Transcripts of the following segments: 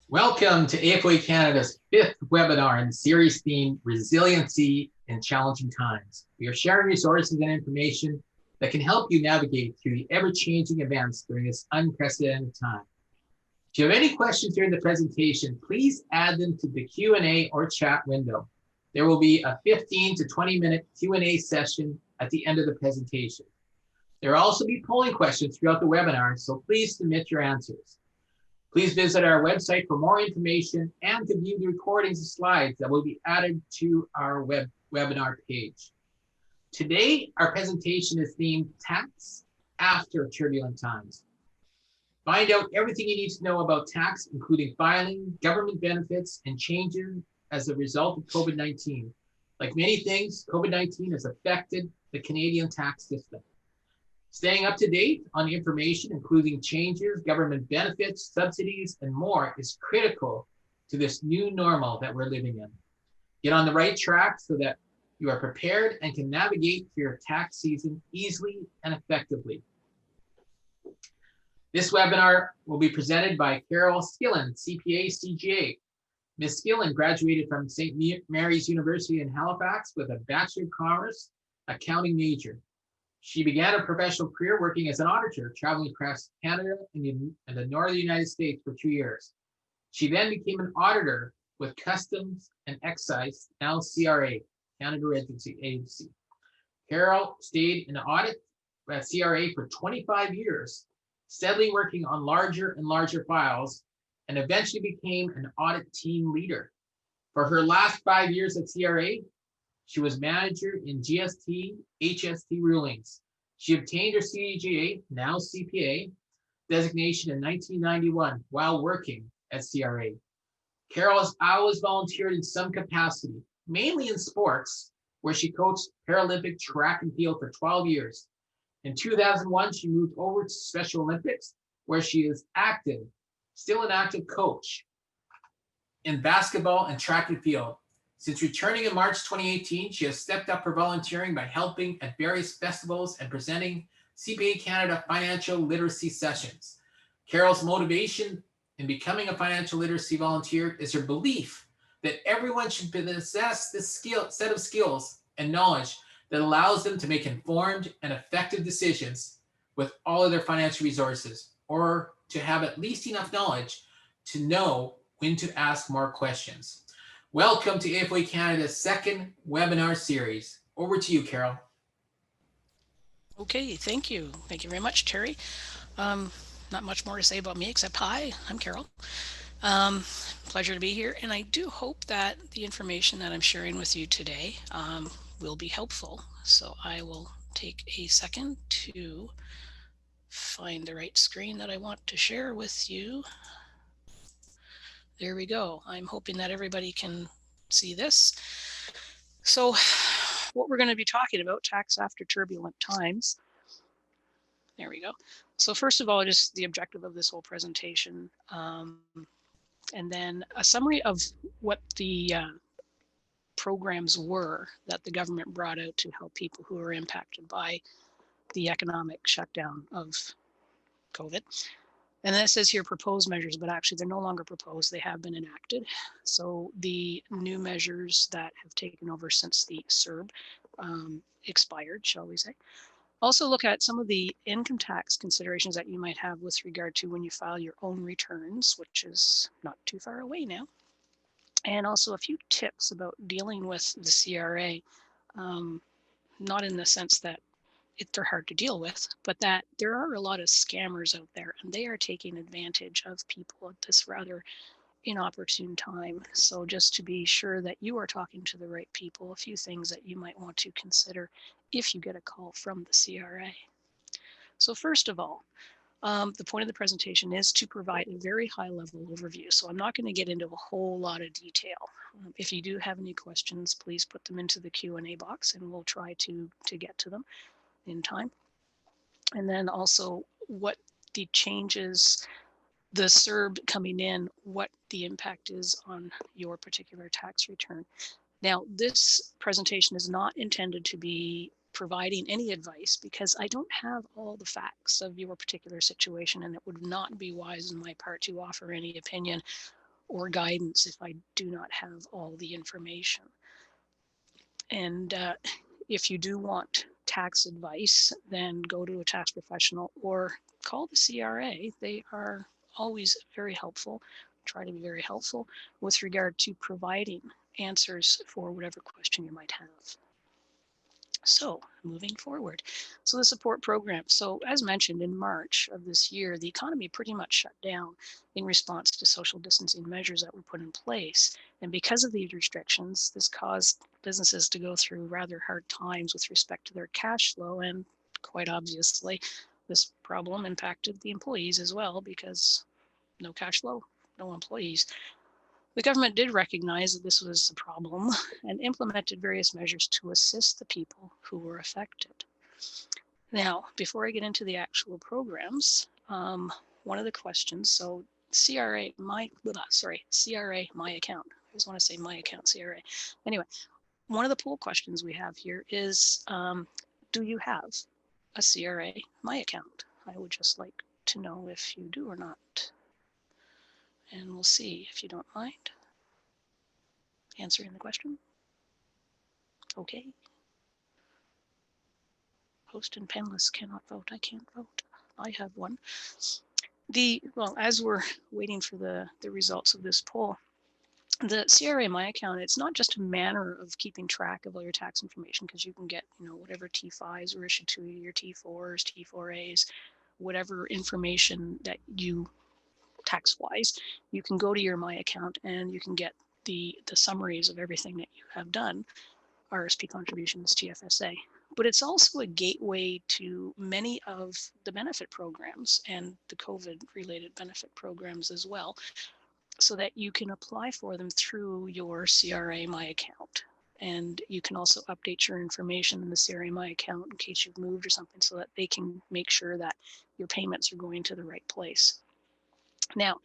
Welcome to AFOA Canada's fifth webinar in the series theme, Resiliency in Challenging Times. We are sharing resources and information that can help you navigate through the ever-changing events during this unprecedented time. If you have any questions during the presentation, please add them to the Q&A or chat window. There will be a 15 to 20-minute Q&A session at the end of the presentation. There will also be polling questions throughout the webinar, so please submit your answers. Please visit our website for more information and to view the recordings and slides that will be added to our webinar page. Today, our presentation is themed Tax After Turbulent Times. Find out everything you need to know about tax, including filing, government benefits, and changes as a result of COVID-19. Like many things, COVID-19 has affected the Canadian tax system. Staying up to date on information, including changes, government benefits, subsidies, and more, is critical to this new normal that we're living in. Get on the right track so that you are prepared and can navigate through your tax season easily and effectively. This webinar will be presented by Carol Skillen, CPA, CGA. Ms. Skillen graduated from St. Mary's University in Halifax with a Bachelor of Commerce accounting major. She began a professional career working as an auditor, traveling across Canada and the northern United States for 2 years. She then became an auditor with Customs and Excise, now CRA, Canada Residency Agency. Carol stayed in audit at CRA for 25 years, steadily working on larger and larger files, and eventually became an audit team leader. For her last 5 years at CRA, she was manager in GST, HST rulings. She obtained her CGA, now CPA, designation in 1991 while working at CRA. Carol has always volunteered in some capacity, mainly in sports, where she coached Paralympic track and field for 12 years. In 2001, she moved over to Special Olympics, where she is active, still an active coach in basketball and track and field. Since returning in March 2018, she has stepped up her volunteering by helping at various festivals and presenting CPA Canada financial literacy sessions. Carol's motivation in becoming a financial literacy volunteer is her belief that everyone should possess this set of skills and knowledge that allows them to make informed and effective decisions with all of their financial resources, or to have at least enough knowledge to know when to ask more questions. Welcome to AFOA Canada's second webinar series. Over to you, Carol. Okay, thank you. Thank you very much, Terry. Not much more to say about me except hi, I'm Carol. Pleasure to be here, and I do hope that the information that I'm sharing with you today will be helpful. So I will take a second to find the right screen that I want to share with you. There we go. I'm hoping that everybody can see this. So what we're going to be talking about, tax after turbulent times. There we go. So first of all, just the objective of this whole presentation, and then a summary of what the programs were that the government brought out to help people who are impacted by the economic shutdown of COVID. And then it says here proposed measures, but actually they're no longer proposed. They have been enacted. So the new measures that have taken over since the CERB expired, shall we say. Also look at some of the income tax considerations that you might have with regard to when you file your own returns, which is not too far away now. And also a few tips about dealing with the CRA, not in the sense that they're hard to deal with, but that there are a lot of scammers out there and they are taking advantage of people at this rather inopportune time. So just to be sure that you are talking to the right people, a few things that you might want to consider if you get a call from the CRA. So first of all, the point of the presentation is to provide a very high level overview. So I'm not going to get into a whole lot of detail. If you do have any questions, please put them into the Q&A box and we'll try to get to them in time. And then also what the changes, the CERB coming in, what the impact is on your particular tax return. Now, this presentation is not intended to be providing any advice because I don't have all the facts of your particular situation, and it would not be wise on my part to offer any opinion or guidance if I do not have all the information. And if you do want tax advice, then go to a tax professional or call the CRA. They are always very helpful, try to be very helpful with regard to providing answers for whatever question you might have. So moving forward, so the support program. So as mentioned, in March of this year, the economy pretty much shut down in response to social distancing measures that were put in place. And because of these restrictions, this caused businesses to go through rather hard times with respect to their cash flow. And quite obviously, this problem impacted the employees as well, because no cash flow, no employees. The government did recognize that this was a problem and implemented various measures to assist the people who were affected. Now, before I get into the actual programs, one of the questions, so CRA, my account. I just want to say my account, CRA. Anyway, one of the poll questions we have here is, do you have a CRA My Account? I would just like to know if you do or not. And we'll see if you don't mind answering the question. Okay. Host and panelists cannot vote. I can't vote. I have one. Well, as we're waiting for the results of this poll, the CRA My Account, it's not just a manner of keeping track of all your tax information, because you can get, whatever T5s were issued to you, your T4s, T4As, whatever information that you tax-wise, you can go to your My Account and you can get the summaries of everything that you have done, RSP contributions, TFSA. But it's also a gateway to many of the benefit programs and the COVID-related benefit programs as well, so that you can apply for them through your CRA My Account. And you can also update your information in the CRA My Account in case you've moved or something, so that they can make sure that your payments are going to the right place. Now,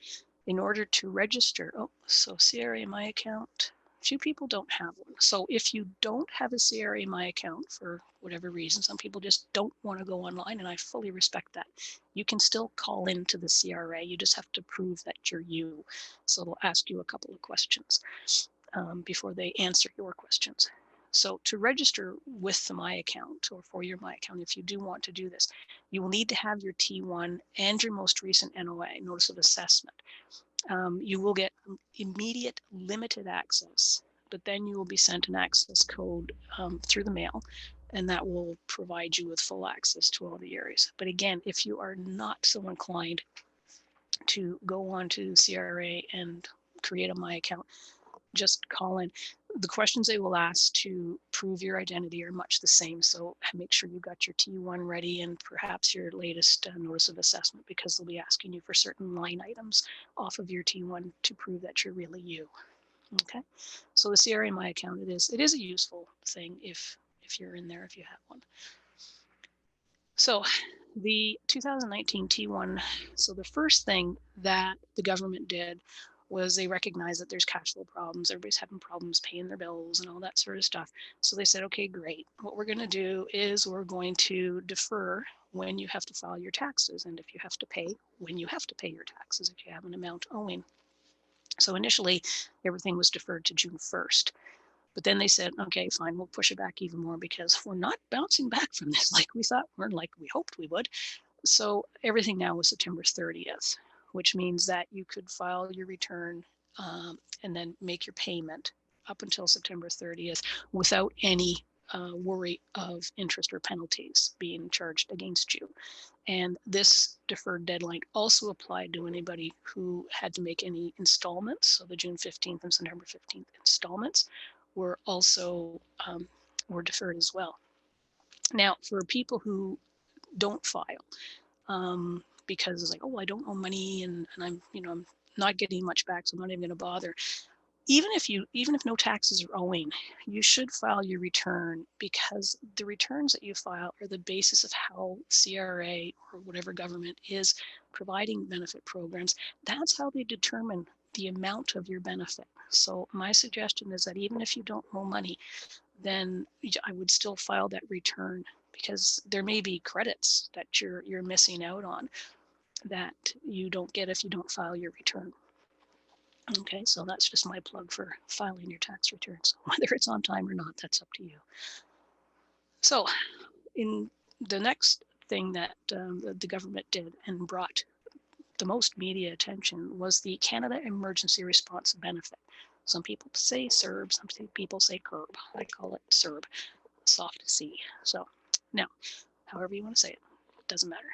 in order to register, so CRA My Account, few people don't have one. So if you don't have a CRA My Account for whatever reason, some people just don't want to go online, and I fully respect that. You can still call into the CRA. You just have to prove that you're you. So they'll ask you a couple of questions before they answer your questions. So to register with the My Account, or for your My Account, if you do want to do this, you will need to have your T1 and your most recent NOA, Notice of Assessment. You will get immediate limited access, but then you will be sent an access code through the mail, and that will provide you with full access to all the areas. But again, if you are not so inclined to go on to CRA and create a My Account, just call in. The questions they will ask to prove your identity are much the same. So make sure you got your T1 ready and perhaps your latest Notice of Assessment, because they'll be asking you for certain line items off of your T1 to prove that you're really you. Okay, so the CRA My Account, it is a useful thing if you're in there, if you have one. So the 2019 T1, so the first thing that the government did was they recognized that there's cash flow problems. Everybody's having problems paying their bills and all that sort of stuff. So they said, okay, great. What we're going to do is we're going to defer when you have to file your taxes, and if you have to pay, when you have to pay your taxes, if you have an amount owing. So initially, everything was deferred to June 1st. But then they said, okay, fine, we'll push it back even more, because we're not bouncing back from this like we thought, or like we hoped we would. So everything now was September 30th, which means that you could file your return and then make your payment up until September 30th without any worry of interest or penalties being charged against you. And this deferred deadline also applied to anybody who had to make any installments. So the June 15th and September 15th installments were also were deferred as well. Now, for people who don't file, because it's like, oh, I don't owe money, and I'm I'm not getting much back, so I'm not even going to bother. Even if no taxes are owing, you should file your return, because the returns that you file are the basis of how CRA or whatever government is providing benefit programs. That's how they determine the amount of your benefit. So my suggestion is that even if you don't owe money, then I would still file that return, because there may be credits that you're missing out on that you don't get if you don't file your return. Okay, so that's just my plug for filing your tax returns. Whether it's on time or not, that's up to you. So in the next thing that the government did and brought the most media attention was the Canada Emergency Response Benefit. Some people say CERB, some people say CERB. I call it CERB, soft C. So now, however you want to say it, doesn't matter.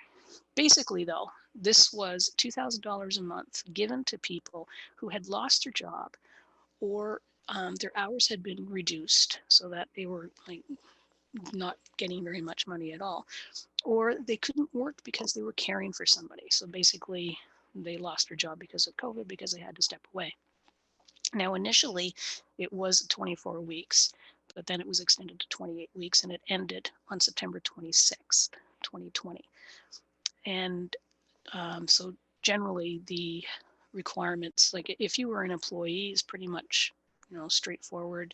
Basically though, this was $2,000 a month given to people who had lost their job or their hours had been reduced so that they were like not getting very much money at all, or they couldn't work because they were caring for somebody. So basically they lost their job because of COVID because they had to step away. Now, initially it was 24 weeks, but then it was extended to 28 weeks and it ended on September 26th, 2020. And so generally the requirements, like if you were an employee, is pretty much, straightforward.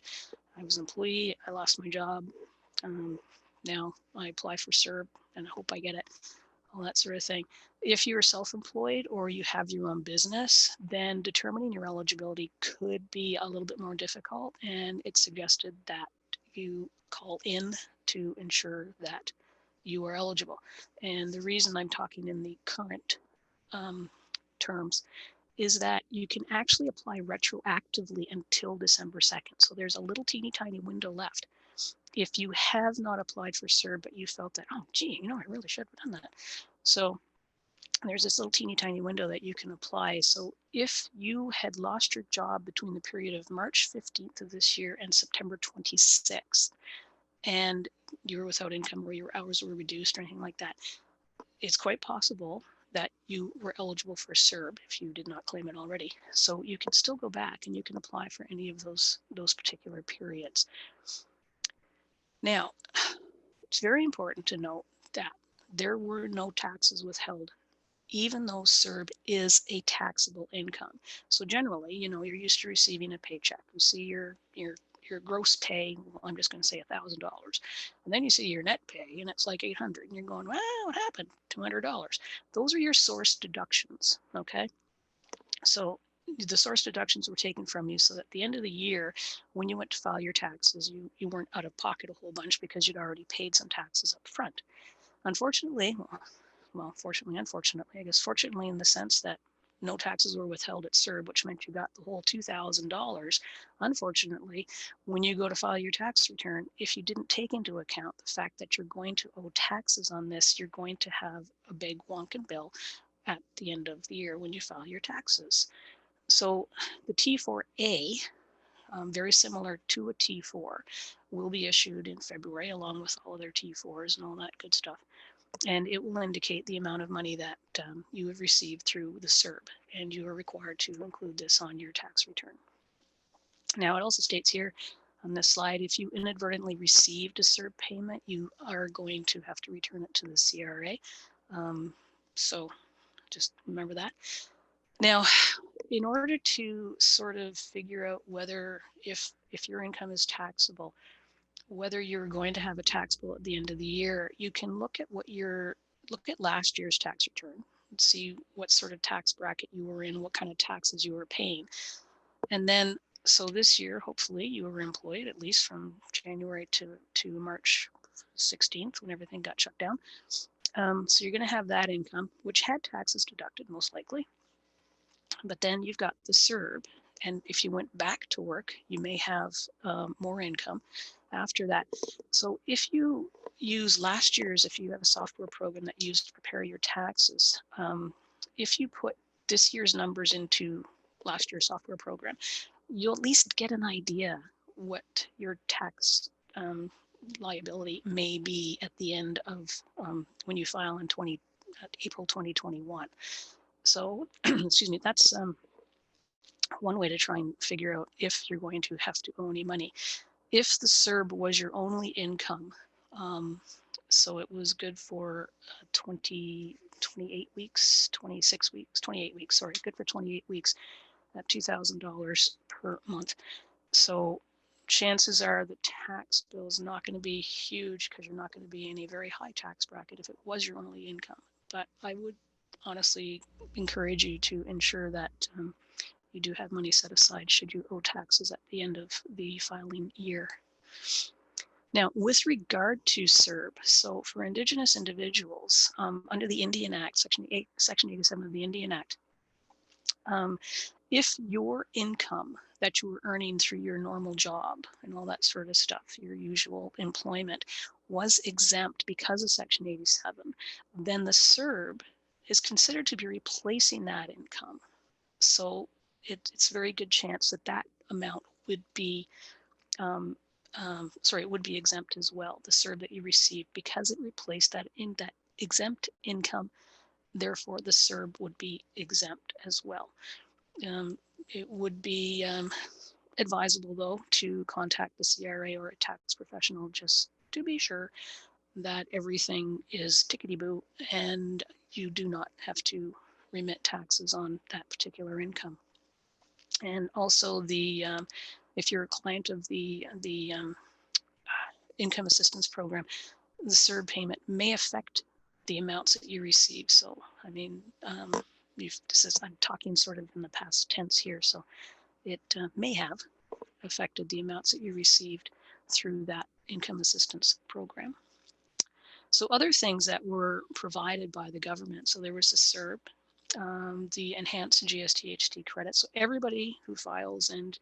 I was an employee, I lost my job. Now I apply for CERB and I hope I get it, all that sort of thing. If you're self-employed or you have your own business, then determining your eligibility could be a little bit more difficult, and it's suggested that you call in to ensure that you are eligible. And the reason I'm talking in the current terms is that you can actually apply retroactively until December 2nd. So there's a little teeny tiny window left. If you have not applied for CERB, but you felt that, oh, gee, I really should have done that. So there's this little teeny tiny window that you can apply. So if you had lost your job between the period of March 15th of this year and September 26th, and you were without income or your hours were reduced or anything like that, it's quite possible that you were eligible for CERB if you did not claim it already. So you can still go back and you can apply for any of those particular periods. Now, it's very important to note that there were no taxes withheld, even though CERB is a taxable income. So generally, you're used to receiving a paycheck. You see your gross pay, well, I'm just going to say $1,000. And then you see your net pay and it's like $800. And you're going, well, what happened? $200. Those are your source deductions, okay? So the source deductions were taken from you so that at the end of the year, when you went to file your taxes, you weren't out of pocket a whole bunch because you'd already paid some taxes up front. Unfortunately, unfortunately, I guess fortunately in the sense that no taxes were withheld at CERB, which meant you got the whole $2,000. Unfortunately, when you go to file your tax return, if you didn't take into account the fact that you're going to owe taxes on this, you're going to have a big wonkin' bill at the end of the year when you file your taxes. So the T4A, very similar to a T4, will be issued in February along with all their T4s and all that good stuff. And it will indicate the amount of money that you have received through the CERB, and you are required to include this on your tax return. Now, it also states here on this slide, if you inadvertently received a CERB payment, you are going to have to return it to the CRA. So just remember that. Now, in order to sort of figure out whether if your income is taxable, whether you're going to have a tax bill at the end of the year, you can look at last year's tax return and see what sort of tax bracket you were in, what kind of taxes you were paying. And then, so this year, hopefully you were employed at least from January to March 16th when everything got shut down. So you're going to have that income, which had taxes deducted most likely. But then you've got the CERB. And if you went back to work, you may have more income after that. So if you use last year's, if you have a software program that you used to prepare your taxes, if you put this year's numbers into last year's software program, you'll at least get an idea what your tax liability may be at the end of when you file in April 2021. So, excuse me, that's one way to try and figure out if you're going to have to owe any money. If the CERB was your only income, so it was good for 28 weeks, 26 weeks, 28 weeks, sorry, good for 28 weeks at $2,000 per month. So chances are the tax bill is not going to be huge because you're not going to be in a very high tax bracket if it was your only income. But I would honestly encourage you to ensure that you do have money set aside should you owe taxes at the end of the filing year. Now, with regard to CERB, so for Indigenous individuals, under the Indian Act, Section 87 of the Indian Act, if your income that you were earning through your normal job and all that sort of stuff, your usual employment, was exempt because of Section 87, then the CERB is considered to be replacing that income. So it's a very good chance that that amount would be would be exempt as well, the CERB that you received, because it replaced that in that exempt income. Therefore, the CERB would be exempt as well. It would be advisable, though, to contact the CRA or a tax professional just to be sure that everything is tickety-boo and you do not have to remit taxes on that particular income. And also, the if you're a client of the income assistance program, the CERB payment may affect the amounts that you receive. So, I mean, I'm talking sort of in the past tense here, so it may have affected the amounts that you received through that income assistance program. So other things that were provided by the government, so there was the CERB, the enhanced GST-HST credit. So everybody who files and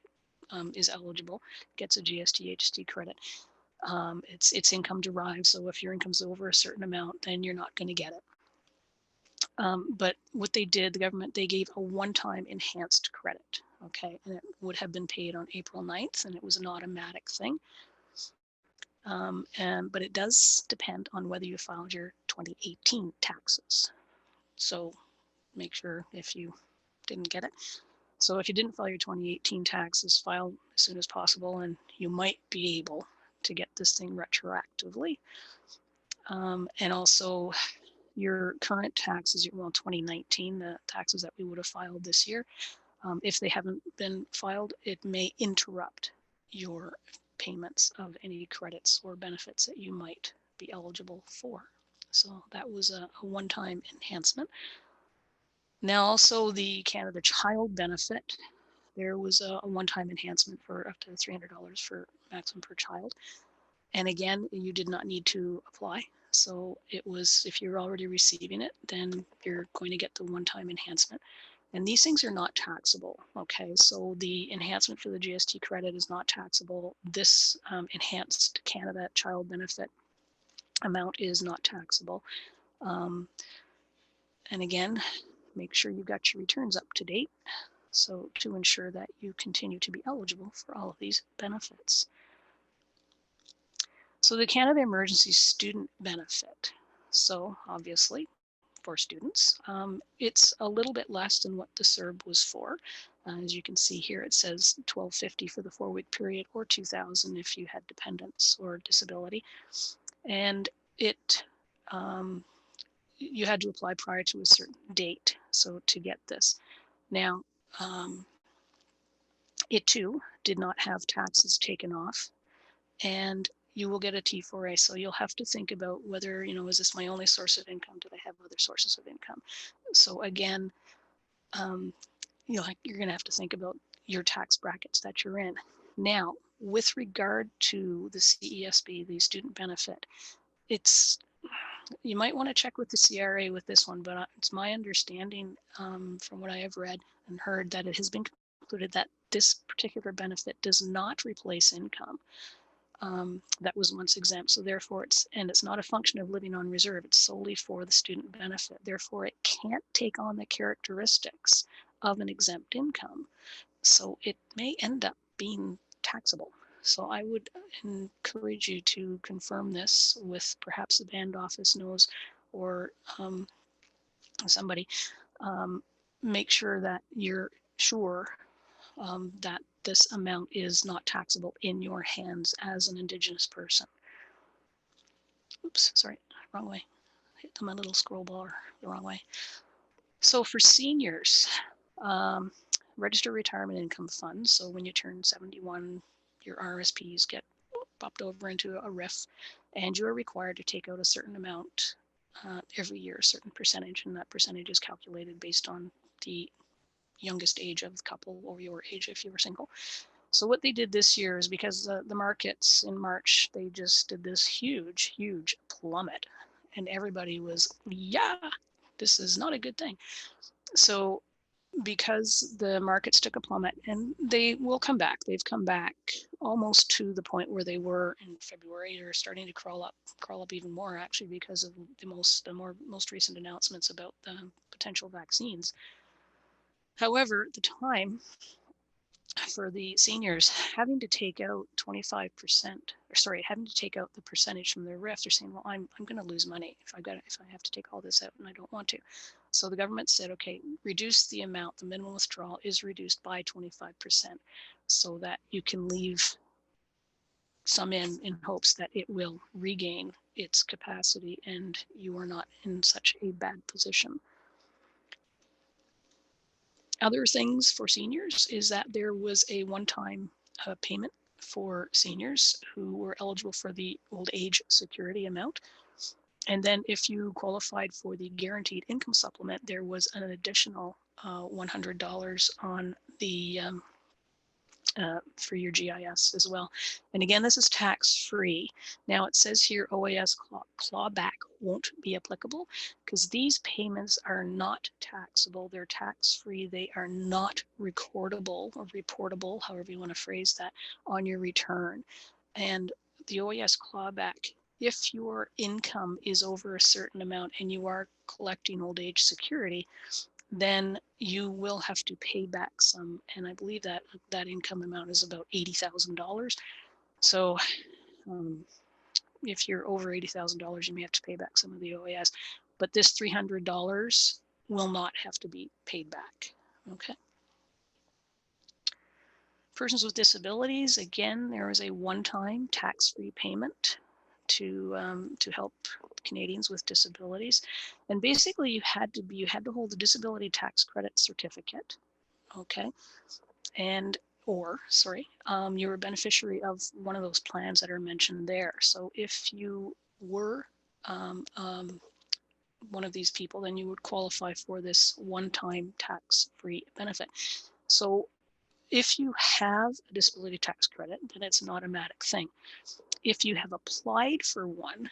is eligible gets a GST-HST credit. It's income derived, so if your income's over a certain amount, then you're not going to get it. But what they did, the government, they gave a one-time enhanced credit, okay? And it would have been paid on April 9th, and it was an automatic thing. But it does depend on whether you filed your 2018 taxes. So make sure if you didn't get it. So if you didn't file your 2018 taxes, file as soon as possible, and you might be able to get this thing retroactively. And also your current taxes, well, 2019, the taxes that we would have filed this year, if they haven't been filed, it may interrupt your payments of any credits or benefits that you might be eligible for. So that was a one-time enhancement. Now also the Canada Child Benefit, there was a one-time enhancement for up to $300 for maximum per child. And again, you did not need to apply. So it was, if you're already receiving it, then you're going to get the one-time enhancement. And these things are not taxable, okay? So the enhancement for the GST credit is not taxable. This enhanced Canada Child Benefit amount is not taxable. And again, make sure you've got your returns up to date, so to ensure that you continue to be eligible for all of these benefits. So the Canada Emergency Student Benefit. So obviously, for students, it's a little bit less than what the CERB was for. As you can see here, it says $1,250 for the 4-week period, or $2,000 if you had dependents or disability. And it you had to apply prior to a certain date, so to get this. Now, it too did not have taxes taken off, and you will get a T4A. So you'll have to think about whether, is this my only source of income? Do I have other sources of income? So again, you're going to have to think about your tax brackets that you're in. Now, with regard to the CESB, the student benefit, you might want to check with the CRA with this one, but it's my understanding from what I have read and heard that it has been concluded that this particular benefit does not replace income that was once exempt. So therefore it's not a function of living on reserve. It's solely for the student benefit. Therefore it can't take on the characteristics of an exempt income. So it may end up being taxable. So I would encourage you to confirm this with perhaps the band office knows, or somebody. Make sure that you're sure that this amount is not taxable in your hands as an Indigenous person. Oops, sorry, wrong way. Hit my little scroll bar the wrong way. So for seniors, register retirement income fund. So when you turn 71, your RSPs get popped over into a RIF, and you are required to take out a certain amount every year, a certain percentage, and that percentage is calculated based on the youngest age of the couple or your age if you were single. So what they did this year is because the markets in March, they just did this huge, huge plummet. And everybody was, yeah, this is not a good thing. So because the markets took a plummet, and they will come back. They've come back almost to the point where they were in February. They're starting to crawl up even more, actually, because of the most recent announcements about the potential vaccines. However, at the time, for the seniors having to take out 25%, or sorry, having to take out the percentage from their RIF, they're saying, well, I'm going to lose money if I have to take all this out and I don't want to. So the government said, okay, reduce the amount, the minimum withdrawal is reduced by 25% so that you can leave some in hopes that it will regain its capacity and you are not in such a bad position. Other things for seniors is that there was a one-time payment for seniors who were eligible for the old age security amount. And then if you qualified for the guaranteed income supplement, there was an additional $100 on the for your GIS as well. And again, this is tax-free. Now it says here OAS clawback won't be applicable because these payments are not taxable. They're tax-free. They are not recordable or reportable, however you want to phrase that, on your return. And the OAS clawback, if your income is over a certain amount and you are collecting old age security, then you will have to pay back some. And I believe that that income amount is about $80,000. So if you're over $80,000, you may have to pay back some of the OAS, but this $300 will not have to be paid back. Okay. Persons with disabilities, again, there is a one-time tax-free payment to help Canadians with disabilities, and basically you had to hold a disability tax credit certificate, okay, and you're a beneficiary of one of those plans that are mentioned there. So if you were one of these people, then you would qualify for this one-time tax-free benefit. So if you have a disability tax credit, then it's an automatic thing. If you have applied for one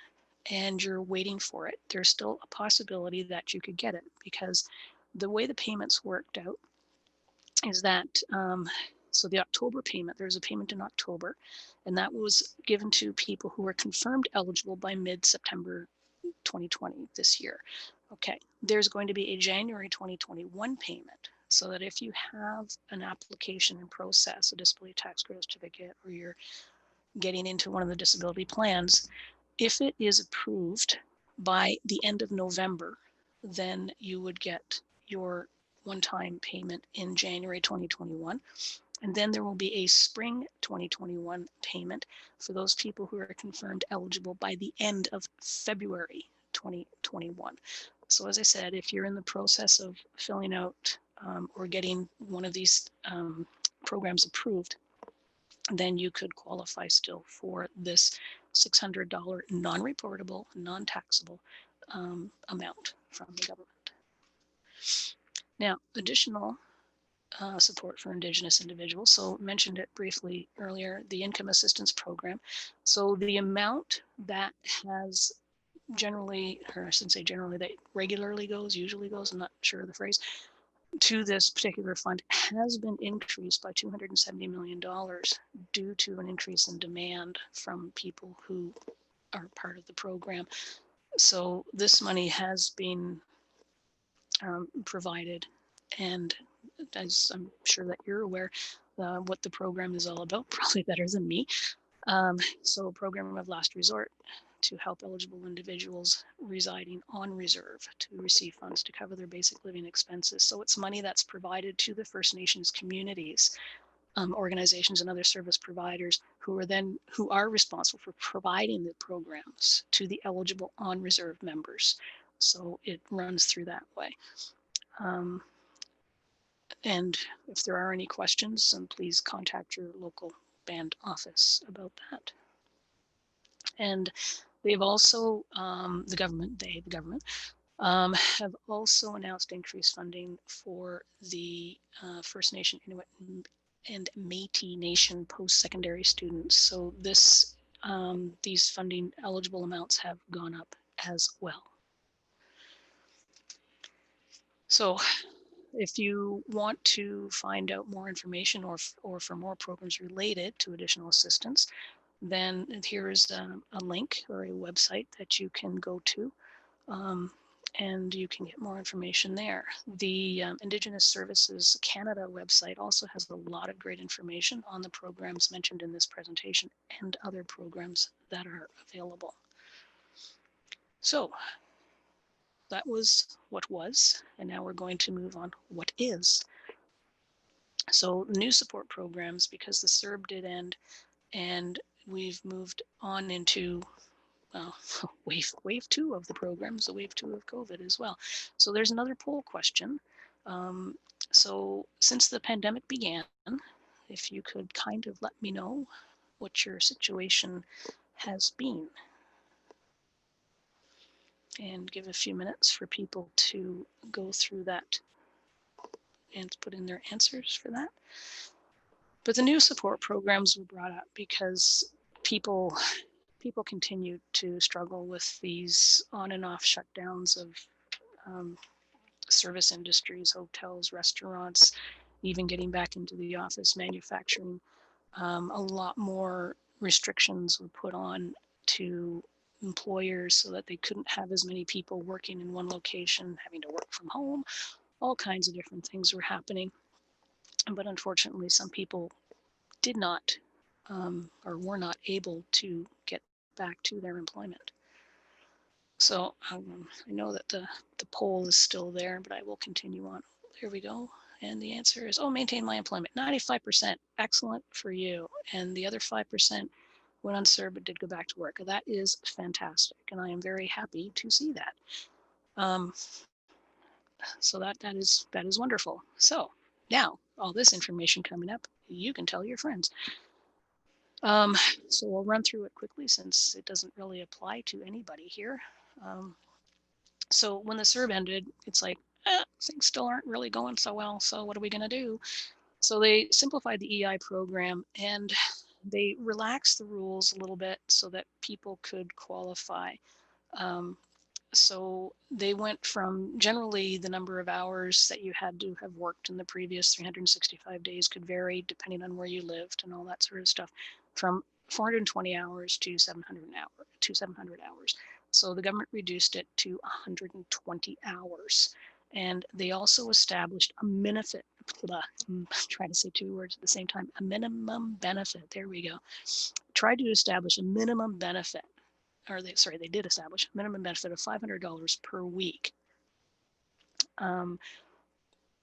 and you're waiting for it, there's still a possibility that you could get it, because the way the payments worked out is that, so the October payment, there's a payment in October, and that was given to people who were confirmed eligible by mid-September 2020 this year. Okay, there's going to be a January 2021 payment, so that if you have an application in process, a disability tax credit certificate, or you're getting into one of the disability plans, if it is approved by the end of November, then you would get your one-time payment in January 2021. And then there will be a spring 2021 payment for those people who are confirmed eligible by the end of February 2021. So as I said, if you're in the process of filling out or getting one of these programs approved, then you could qualify still for this $600 non-reportable, non-taxable amount from the government. Now, additional support for Indigenous individuals. So mentioned it briefly earlier, the income assistance program. So the amount that has generally, or I shouldn't say generally, that regularly goes, usually goes, I'm not sure of the phrase, to this particular fund has been increased by $270 million due to an increase in demand from people who are part of the program. So this money has been provided, and as I'm sure that you're aware, what the program is all about, probably better than me. So a program of last resort to help eligible individuals residing on reserve to receive funds to cover their basic living expenses. So it's money that's provided to the First Nations communities, organizations and other service providers who are responsible for providing the programs to the eligible on reserve members. So it runs through that way. And if there are any questions, please contact your local band office about that. And they've also, the government, have also announced increased funding for the First Nation, Inuit, and Métis Nation post-secondary students. So this, these funding eligible amounts have gone up as well. So if you want to find out more information or for more programs related to additional assistance, then here's a link or a website that you can go to. And you can get more information there. The Indigenous Services Canada website also has a lot of great information on the programs mentioned in this presentation and other programs that are available. So that was what was, and now we're going to move on what is. So new support programs, because the CERB did end and we've moved on into wave two of the program, so wave two of COVID as well. So there's another poll question. So since the pandemic began, if you could kind of let me know what your situation has been, and give a few minutes for people to go through that and put in their answers for that. But the new support programs were brought up because people continued to struggle with these on and off shutdowns of service industries, hotels, restaurants, even getting back into the office, manufacturing. A lot more restrictions were put on to employers so that they couldn't have as many people working in one location, having to work from home. All kinds of different things were happening. But unfortunately, some people did not or were not able to get back to their employment. So I know that the poll is still there, but I will continue on. There we go. And the answer is, oh, maintain my employment. 95%, excellent for you. And the other 5% went on CERB but did go back to work. That is fantastic. And I am very happy to see that. So that is wonderful. So now all this information coming up, you can tell your friends. So we'll run through it quickly since it doesn't really apply to anybody here. So when the CERB ended, it's like, things still aren't really going so well. So what are we going to do? So they simplified the EI program and they relaxed the rules a little bit so that people could qualify. So they went from generally the number of hours that you had to have worked in the previous 365 days could vary depending on where you lived and all that sort of stuff, from 420 hours to 700 hours. So the government reduced it to 120 hours. And they also established a benefit. I'm trying to say two words at the same time. A minimum benefit. There we go. Tried to establish a minimum benefit. They did establish a minimum benefit of $500 per week,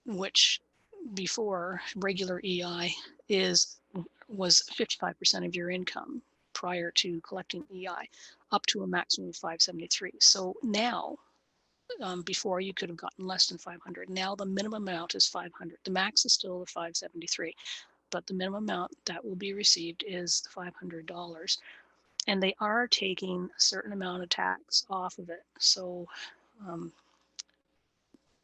which before regular EI was 55% of your income prior to collecting EI, up to a maximum of 573. So now, before you could have gotten less than 500. Now the minimum amount is 500. The max is still the 573, but the minimum amount that will be received is $500. And they are taking a certain amount of tax off of it. So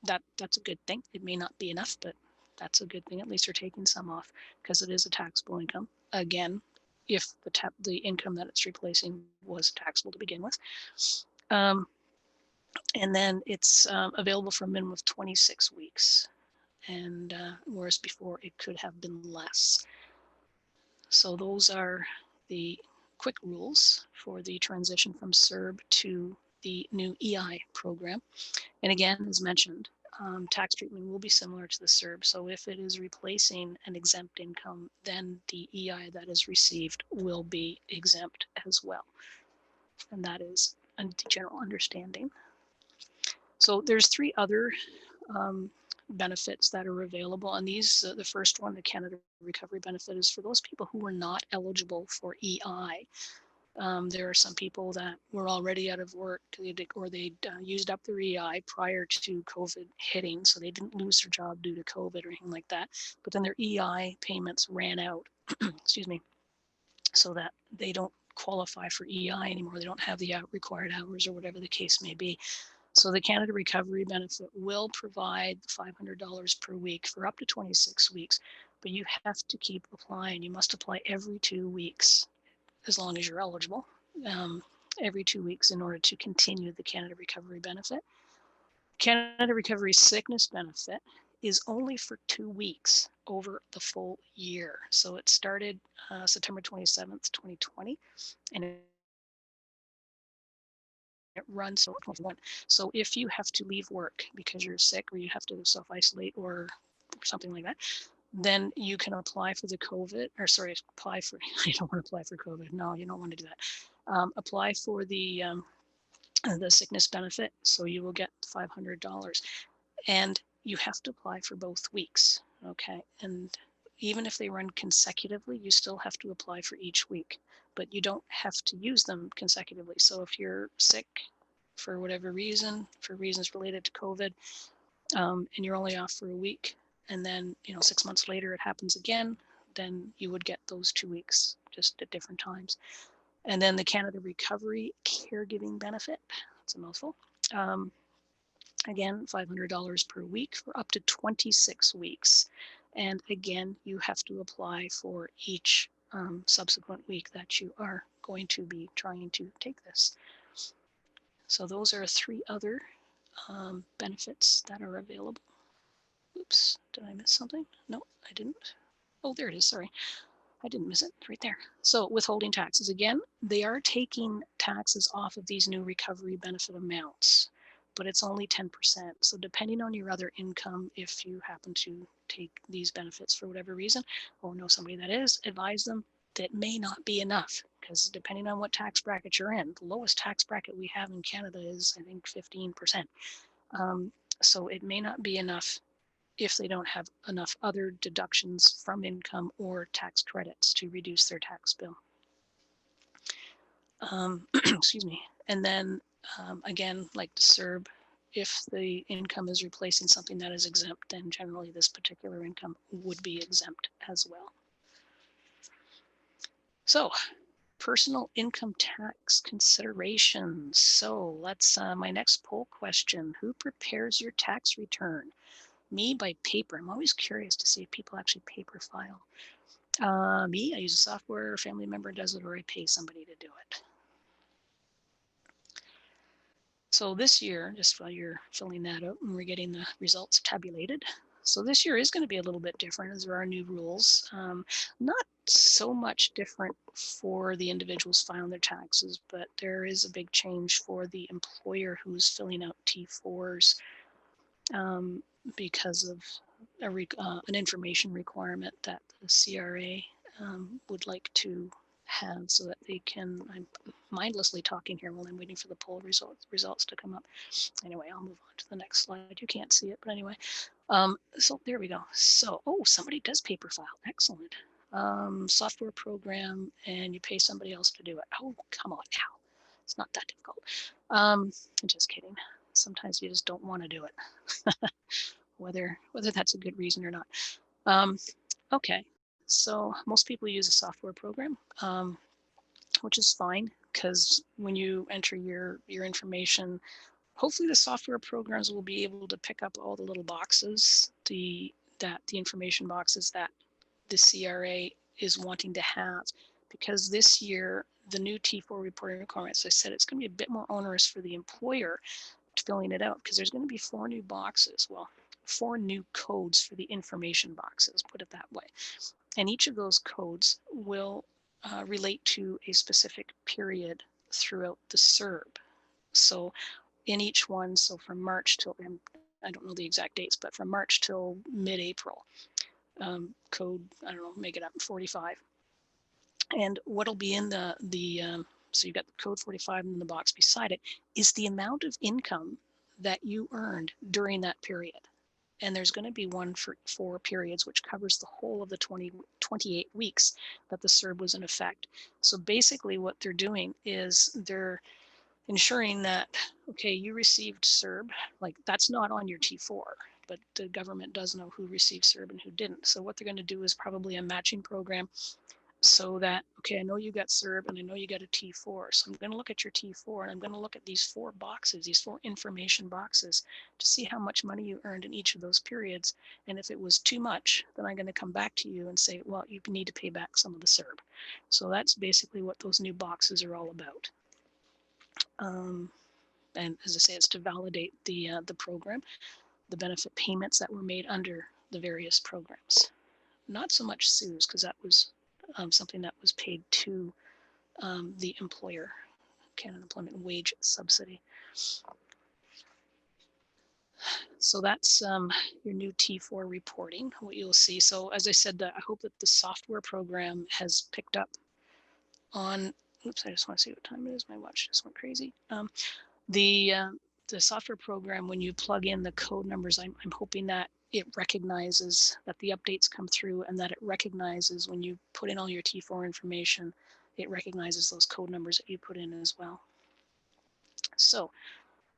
that's a good thing. It may not be enough, but that's a good thing. At least they're taking some off because it is a taxable income. Again, if the income that it's replacing was taxable to begin with. And then it's available for a minimum of 26 weeks. And whereas before it could have been less. So those are the quick rules for the transition from CERB to the new EI program. And again, as mentioned, tax treatment will be similar to the CERB. So if it is replacing an exempt income, then the EI that is received will be exempt as well. And that is a general understanding. So there's three other benefits that are available. And these, the first one, the Canada Recovery Benefit, is for those people who were not eligible for EI. There are some people that were already out of work or they'd used up their EI prior to COVID hitting, so they didn't lose their job due to COVID or anything like that. But then their EI payments ran out, excuse me, so that they don't qualify for EI anymore. They don't have the required hours or whatever the case may be. So the Canada Recovery Benefit will provide $500 per week for up to 26 weeks, but you have to keep applying. You must apply every 2 weeks as long as you're eligible, every 2 weeks in order to continue the Canada Recovery Benefit. Canada Recovery Sickness Benefit is only for 2 weeks over the full year. So it started September 27th, 2020, and it runs till 2021. So if you have to leave work because you're sick or you have to self-isolate or something like that, then you can apply for the COVID, or sorry, apply for, you don't want to apply for COVID. No, you don't want to do that. Apply for the sickness benefit. So you will get $500, and you have to apply for both weeks. Okay. And even if they run consecutively, you still have to apply for each week, but you don't have to use them consecutively. So if you're sick for whatever reason, for reasons related to COVID, and you're only off for a week, and then 6 months later it happens again, then you would get those 2 weeks just at different times. And then the Canada Recovery Caregiving Benefit, that's a mouthful. Again, $500 per week for up to 26 weeks. And again, you have to apply for each subsequent week that you are going to be trying to take this. So those are 3 other benefits that are available. Oops, did I miss something? No, I didn't. Oh, there it is, sorry. I didn't miss it, right there. So withholding taxes, again, they are taking taxes off of these new recovery benefit amounts, but it's only 10%. So depending on your other income, if you happen to take these benefits for whatever reason, or know somebody that is, advise them that may not be enough, because depending on what tax bracket you're in, the lowest tax bracket we have in Canada is, I think, 15%. So it may not be enough if they don't have enough other deductions from income or tax credits to reduce their tax bill. Excuse me. And then again, like the CERB, if the income is replacing something that is exempt, then generally this particular income would be exempt as well. So personal income tax considerations. So let's, my next poll question, who prepares your tax return? Me, by paper. I'm always curious to see if people actually paper file. Me, I use a software, a family member does it, or I pay somebody to do it. So this year, just while you're filling that out and we're getting the results tabulated. So this year is going to be a little bit different as there are new rules. Not so much different for the individuals filing their taxes, but there is a big change for the employer who's filling out T4s. Because of an information requirement that the CRA would like to have so that they can, I'm mindlessly talking here while I'm waiting for the poll results to come up. Anyway, I'll move on to the next slide. You can't see it, but anyway. So there we go. So, oh, somebody does paper file. Excellent. Software program, and you pay somebody else to do it. Oh, come on now. It's not that difficult. Just kidding. Sometimes you just don't want to do it. whether that's a good reason or not. Okay, so most people use a software program, which is fine, because when you enter your information, hopefully the software programs will be able to pick up all the little boxes, the information boxes that the CRA is wanting to have, because this year the new T4 reporting requirements, I said it's going to be a bit more onerous for the employer filling it out, because there's going to be 4 new boxes. Well, 4 new codes for the information boxes, put it that way. And each of those codes will relate to a specific period throughout the CERB. So in each one, so from March till, I don't know the exact dates, but from March till mid-April, code, I don't know, make it up, 45. And what'll be in so you've got the code 45 and in the box beside it is the amount of income that you earned during that period. And there's going to be one for 4 periods, which covers the whole of the 28 weeks that the CERB was in effect. So basically what they're doing is they're ensuring that, okay, you received CERB, like that's not on your T4, but the government does know who received CERB and who didn't. So what they're going to do is probably a matching program so that, okay, I know you got CERB and I know you got a T4. So I'm going to look at your T4 and I'm going to look at these 4 boxes, these 4 information boxes to see how much money you earned in each of those periods. And if it was too much, then I'm going to come back to you and say, well, you need to pay back some of the CERB. So that's basically what those new boxes are all about. And as I say, it's to validate the program, the benefit payments that were made under the various programs. Not so much SUS, because that was something that was paid to the employer, Canada Employment Wage Subsidy. So that's your new T4 reporting, what you'll see. So as I said, I hope that the software program has picked up on, oops, I just want to see what time it is. My watch just went crazy. The software program, when you plug in the code numbers, I'm hoping that it recognizes that the updates come through and that it recognizes when you put in all your T4 information, it recognizes those code numbers that you put in as well. So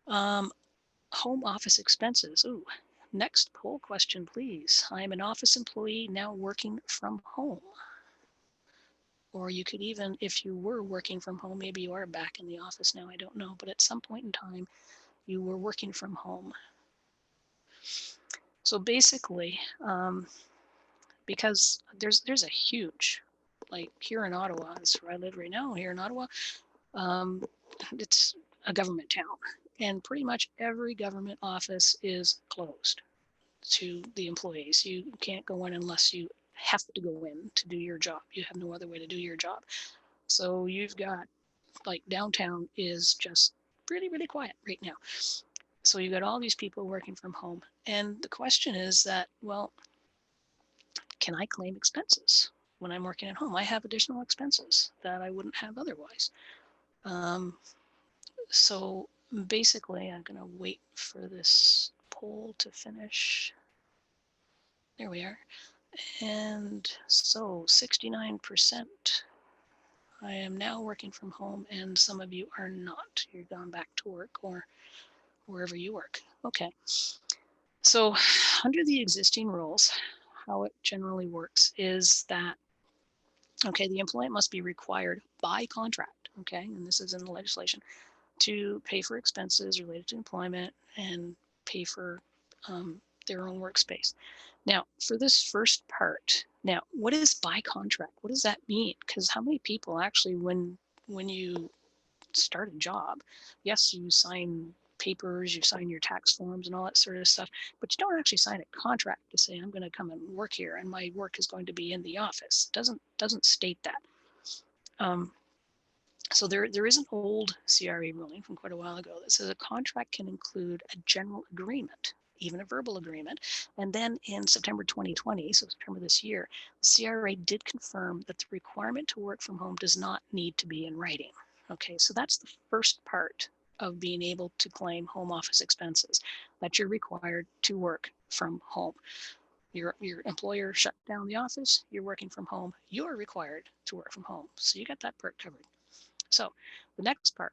home office expenses. Ooh, next poll question, please. I am an office employee now working from home. Or you could even, if you were working from home, maybe you are back in the office now, I don't know, but at some point in time, you were working from home. So basically, because there's a huge, like here in Ottawa, that's where I live right now, here in Ottawa, it's a government town. And pretty much every government office is closed to the employees. You can't go in unless you have to go in to do your job. You have no other way to do your job. So you've got, like, downtown is just really, really quiet right now. So you've got all these people working from home. And the question is that, well, can I claim expenses when I'm working at home? I have additional expenses that I wouldn't have otherwise. So basically, I'm going to wait for this poll to finish. There we are. And so 69%, I am now working from home, and some of you are not. You're gone back to work or wherever you work. Okay. So under the existing rules, how it generally works is that, okay, the employee must be required by contract, okay, and this is in the legislation, to pay for expenses related to employment and pay for their own workspace. Now, for this first part, now, what is by contract? What does that mean? Because how many people actually, when you start a job, yes, you sign papers, you sign your tax forms and all that sort of stuff, but you don't actually sign a contract to say, I'm going to come and work here and my work is going to be in the office. It doesn't state that. So there is an old CRA ruling from quite a while ago that says a contract can include a general agreement, even a verbal agreement. And then in September 2020, so September this year, the CRA did confirm that the requirement to work from home does not need to be in writing. Okay, so that's the first part of being able to claim home office expenses, that you're required to work from home. Your employer shut down the office, you're working from home, you're required to work from home. So you got that part covered. So the next part,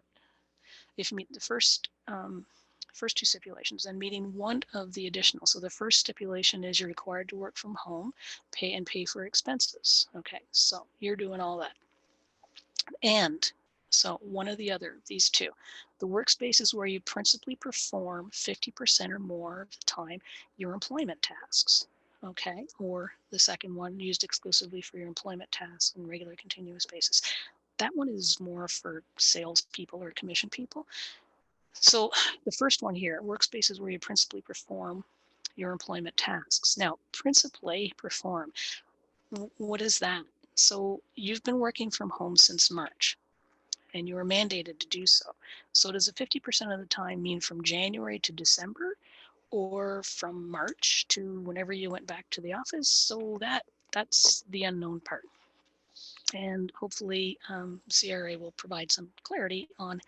if you meet the first two stipulations, then meeting one of the additional. So the first stipulation is you're required to work from home, pay for expenses. Okay, so you're doing all that. And so one or the other, these two. The workspace is where you principally perform 50% or more of the time your employment tasks. Okay, or the second one, used exclusively for your employment tasks on a regular continuous basis. That one is more for salespeople or commission people. So the first one here, workspace is where you principally perform your employment tasks. Now, principally perform, what is that? So you've been working from home since March and you are mandated to do so. So does it 50% of the time mean from January to December or from March to whenever you went back to the office? So that's the unknown part. And hopefully CRA will provide some clarity on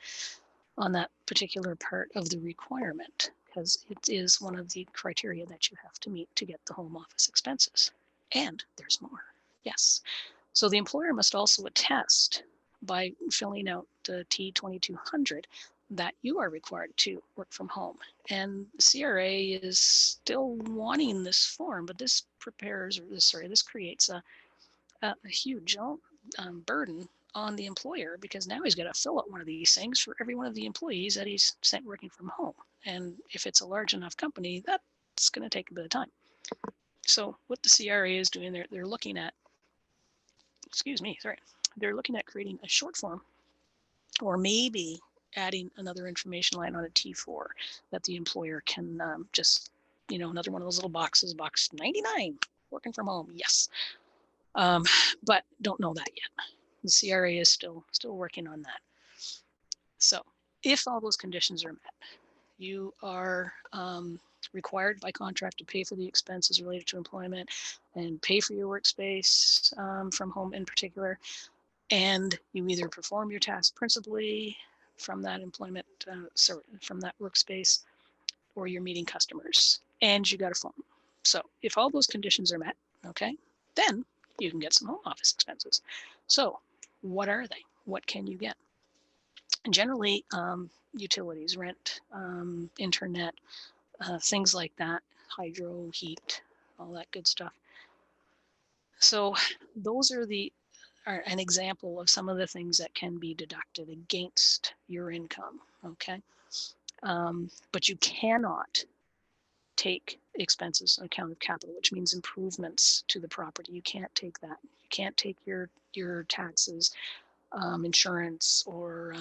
that particular part of the requirement, because it is one of the criteria that you have to meet to get the home office expenses. And there's more. Yes. So the employer must also attest by filling out the T2200 that you are required to work from home. And CRA is still wanting this form, but this creates a huge, burden on the employer, because now he's got to fill out one of these things for every one of the employees that he's sent working from home. And if it's a large enough company, that's going to take a bit of time. So what the CRA is doing, they're looking at, they're looking at creating a short form, or maybe adding another information line on a T4 that the employer can just, another one of those little boxes, box 99, working from home, yes. But don't know that yet. The CRA is still working on that. So if all those conditions are met, you are required by contract to pay for the expenses related to employment and pay for your workspace from home in particular. And you either perform your task principally from that employment, from that workspace, or you're meeting customers and you got a phone. So if all those conditions are met, okay, then you can get some home office expenses. So what are they? What can you get? And generally, utilities, rent, internet, things like that, hydro, heat, all that good stuff. So those are an example of some of the things that can be deducted against your income, okay? But you cannot take expenses on account of capital, which means improvements to the property. You can't take that. You can't take your taxes, insurance, or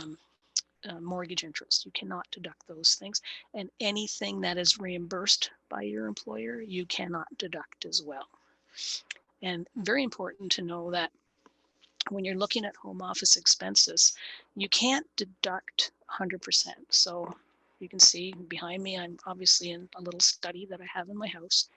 mortgage interest. You cannot deduct those things. And anything that is reimbursed by your employer, you cannot deduct as well. And very important to know that when you're looking at home office expenses, you can't deduct 100%. So you can see behind me, I'm obviously in a little study that I have in my house,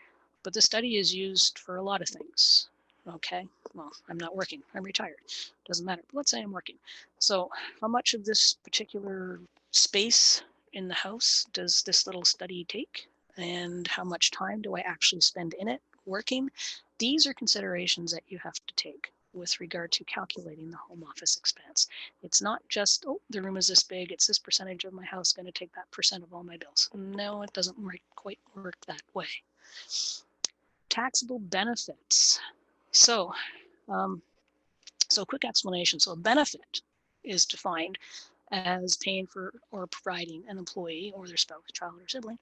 but the study is used for a lot of things. Okay, well, I'm not working, I'm retired, doesn't matter, but let's say I'm working. So how much of this particular space in the house does this little study take? And how much time do I actually spend in it working? These are considerations that you have to take with regard to calculating the home office expense. It's not just, oh, the room is this big, it's this percentage of my house going to take that percent of all my bills. No, it doesn't quite work that way. Taxable benefits. So quick explanation. So a benefit is defined as paying for or providing an employee or their spouse, child, or sibling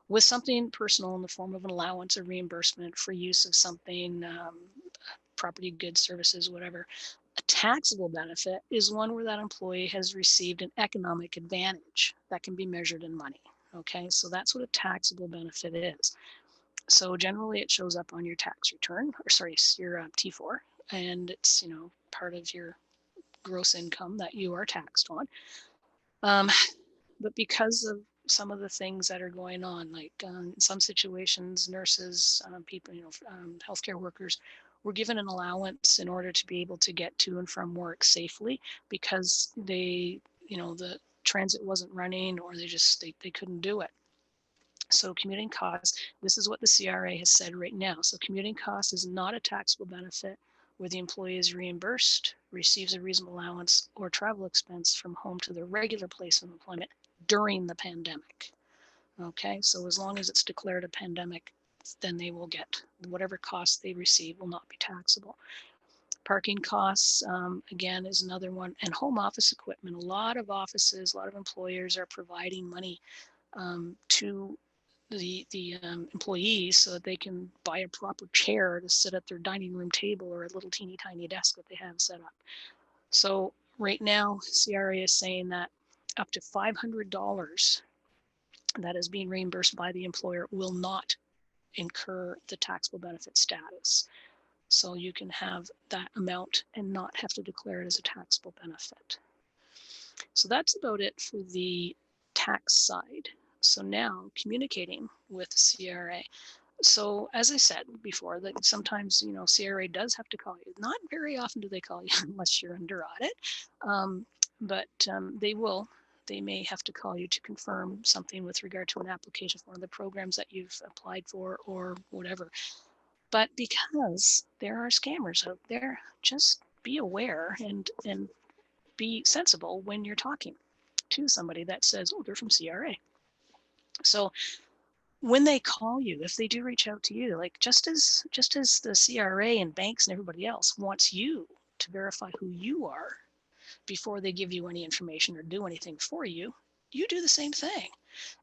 with something personal in the form of an allowance or reimbursement for use of something, property, goods, services, whatever. A taxable benefit is one where that employee has received an economic advantage that can be measured in money. Okay, so that's what a taxable benefit is. So generally it shows up on your tax return, or sorry, your T4, and it's, part of your gross income that you are taxed on. But because of some of the things that are going on, like in some situations, nurses, people, healthcare workers were given an allowance in order to be able to get to and from work safely because the transit wasn't running, or they couldn't do it. So commuting costs, this is what the CRA has said right now. So commuting costs is not a taxable benefit where the employee is reimbursed, receives a reasonable allowance, or travel expense from home to their regular place of employment during the pandemic. Okay, so as long as it's declared a pandemic, then they will get whatever costs they receive will not be taxable. Parking costs, again, is another one. And home office equipment. A lot of offices, a lot of employers are providing money to the employees so that they can buy a proper chair to sit at their dining room table or a little teeny tiny desk that they have set up. So right now, CRA is saying that up to $500 that is being reimbursed by the employer will not incur the taxable benefit status. So you can have that amount and not have to declare it as a taxable benefit. So that's about it for the tax side. So now communicating with CRA. So as I said before, that sometimes, CRA does have to call you. Not very often do they call you unless you're under audit, but they may have to call you to confirm something with regard to an application for one of the programs that you've applied for or whatever. But because there are scammers out there, just be aware and be sensible when you're talking to somebody that says, oh, they're from CRA. So when they call you, if they do reach out to you, like just as the CRA and banks and everybody else wants you to verify who you are before they give you any information or do anything for you, you do the same thing.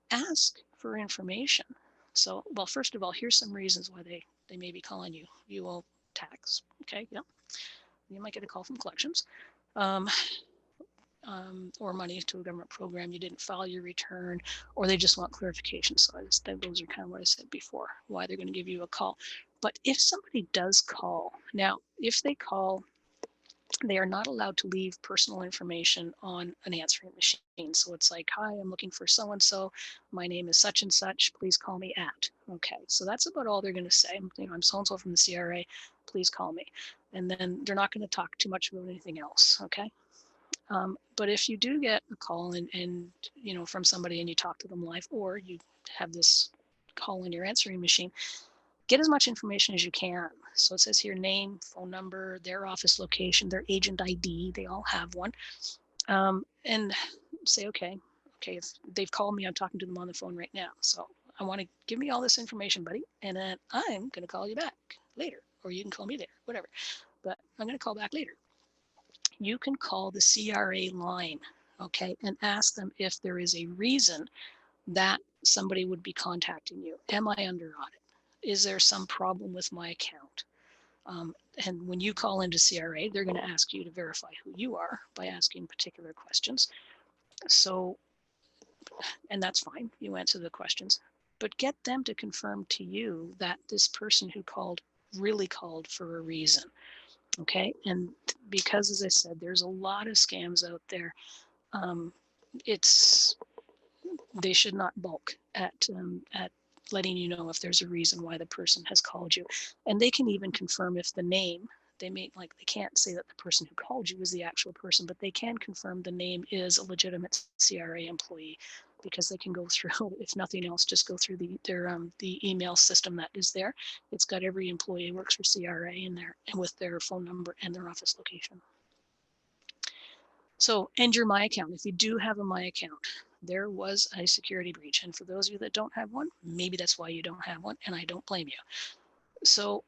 Ask for information. So, well, first of all, here's some reasons why they may be calling you. You owe tax. Okay, yep. You might get a call from collections. Or money to a government program, you didn't file your return, or they just want clarification. So those are kind of what I said before, why they're going to give you a call. But if somebody does call, now, if they call, they are not allowed to leave personal information on an answering machine. So it's like, hi, I'm looking for so-and-so. My name is such and such. Please call me at. Okay, so that's about all they're going to say. I'm so-and-so from the CRA. Please call me. And then they're not going to talk too much about anything else. Okay. But if you do get a call and you know, from somebody and you talk to them live, or you have this call in your answering machine, get as much information as you can. So it says here, name, phone number, their office location, their agent ID, they all have one. And say, okay, if they've called me, I'm talking to them on the phone right now. So I want to give me all this information, buddy, and then I'm going to call you back later, or you can call me there, whatever. But I'm going to call back later. You can call the CRA line, okay, and ask them if there is a reason that somebody would be contacting you. Am I under audit? Is there some problem with my account? And when you call into CRA, they're going to ask you to verify who you are by asking particular questions. So, and that's fine, you answer the questions, but get them to confirm to you that this person who called really called for a reason. Okay, and because, as I said, there's a lot of scams out there. They should not balk at letting you know if there's a reason why the person has called you, and they can even confirm if the name. They can't say that the person who called you is the actual person, but they can confirm the name is a legitimate CRA employee, because they can go through, if nothing else, just go through the email system that is there. It's got every employee who works for CRA in there, and with their phone number and their office location. So, and your My Account. If you do have a My Account, there was a security breach. And for those of you that don't have one, maybe that's why you don't have one, and I don't blame you. So